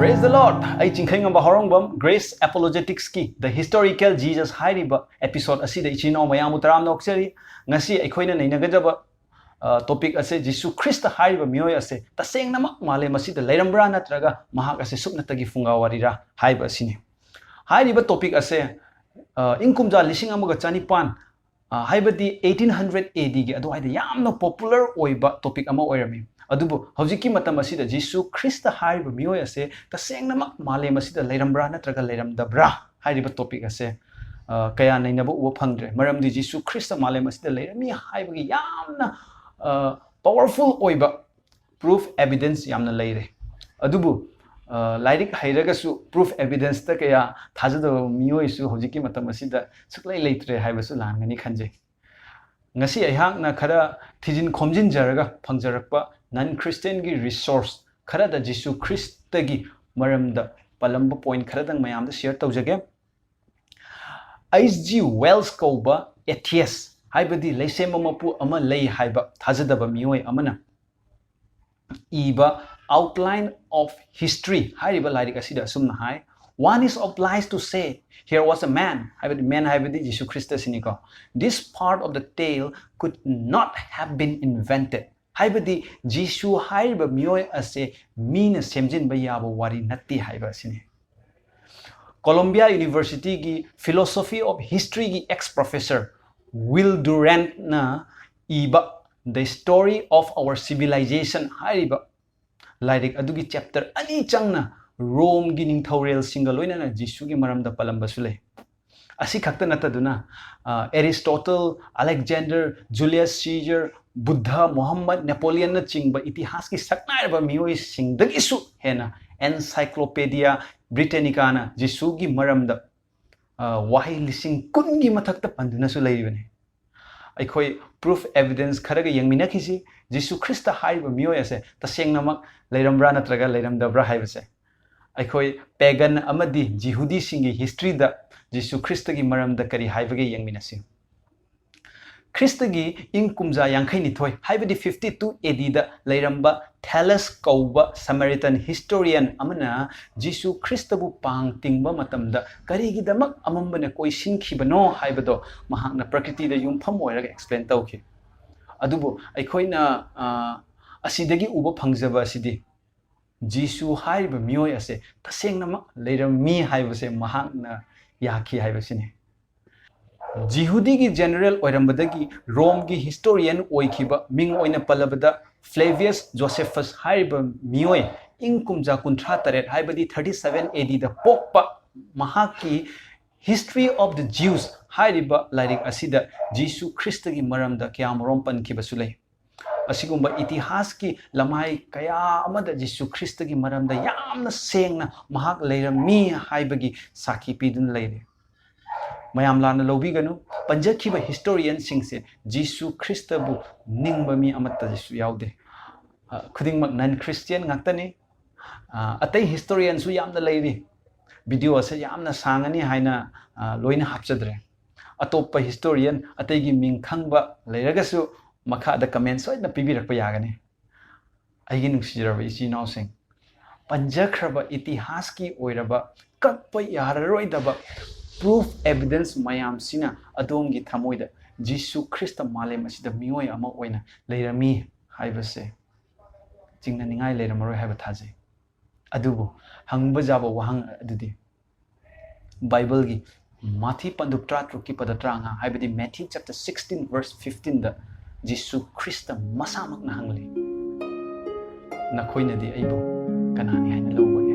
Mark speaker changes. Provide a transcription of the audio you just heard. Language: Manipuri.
Speaker 1: Praise the Lord! I Chingkhei Ngamba Haorongbam, Grace Apologetics ki The Historical Jesus hairiba episode asida enao mayamda taramna okseri ngasi aikoina nainagadaba topic ase Jesu Khrista hairiba meeoi ase tasengnamak malem asida leirambara nattraga mahak ase suknatagi fungawarira haiba asini hairiba topic ase inkumja lising amaga chanipan haibadi 1800 AD gi adu haida yamna popular oiba topic ama oirami adubu hojiki matam asida Jesu Khrista hairiba meeoi ase tasengnamak malem asida leirambara nattraga leiramdabra hairiba topic ase kaya nainaba uba phangdre maramdi Jesu Khrista malem asida leirami haibagi yamna powerful oiba proof evidence yamna leire adubu lairik hairagasu proof evidence ta kaya thajado meeoi su hojiki matam asida suklai leitre haibasu langani khanje ngasi aihakna khara thijin khomjin jaraga phangjarakpa non Christian gi resource khara da Jesu Khrista gi maramda palamba point khara dang mayamda share tawjage H.G. Wells kauba atheist haibadi leisem mapu ama lei haiba thajadaba meeoi amana iba outline of history hairiba lairik asida sumna hai one is obliged to say here was a man haibadi Jesu Khrista siniko this part of the tale could not have been invented haibadi Jesu hairiba meeoi ase mina semjinba yaba wari natti haiba sini Columbia University gi philosophy of history gi ex professor Will Durant na iba the story of our civilization hairiba lairik adugi chapter ani changna Rome gi ningthorel single loinana Jesu gi maramda palamba sule asi khakta nataduna Aristotle Alexander Julius Caesar Buddha Muhammad Napoleon na chingba itihas ki saknairba meeoi singdagi su hena Encyclopedia Britannica na Jesu gi maramda wahi lising kungi mathakta panduna su leiribane aikhoi proof evidence kharaga yangmina khisi Jesu Khrista hairiba meeoi ase tasengnamak leirambara nattraga leiramdabra haibase aikhoi pagan amadi Jehudi singi history da Jesu Khrista gi maramda kari haibage yangminasi Khrista gi inkumja yangkhai nithoi haibadi 52 AD da leiramba Thales kauba Samaritan historian amana Jesu Khrista bu pang tingba matamda karigi damak amambana koi sinkhibano haibado mahakna prakriti da yumpham oiraga explain tawki adubu aikhoina asidagi uba phangjaba asidi Jesu hairiba meeoi ase tasengnamak leirami haibase mahakna yakhi haibasini Jehudi gi general oirambadagi Rome gi historian oikhiba ming oina palabada Flavius Josephus hairiba meeoi inkumja kunthra taret haibadi 37 AD da pokpa mahaki history of the Jews hairiba lairik asida Jesu Khrista gi maramda kyam rompan kibasulei asigumba itihas ki lamai kaya amada Jesu Khrista gi maramda yamna sengna mahak leirami haibagi sakhi pidun leire mayam lana lobiganu panjakhiba historian singse Jesu Khrista bu ningba mi amatta jesu yaude khudingmak non Christian ngaktani atai historian su yamna leiri video ase yamna sangani haina loina hapchadre atoppa historian atai gi ming khangba leiragasu makha da comment soina pibirakpa yagani aigi nungsijraba ichinaw sing panjakhraba itihas ki oiraba kakpa yararoidaba proof evidence mayam sina adongi thamoida Jesu Khrista malem asida meeoi ama oina leirami haibase chingna ningai leiramaro haiba thaje adubu hangba jaba wahang adudi Bible gi Mathi panduk ki padatranga haibadi Matthew chapter 16 verse 15 da Jesu Khrista masamak na hangli nakhoina di aibo kanani haina lawagi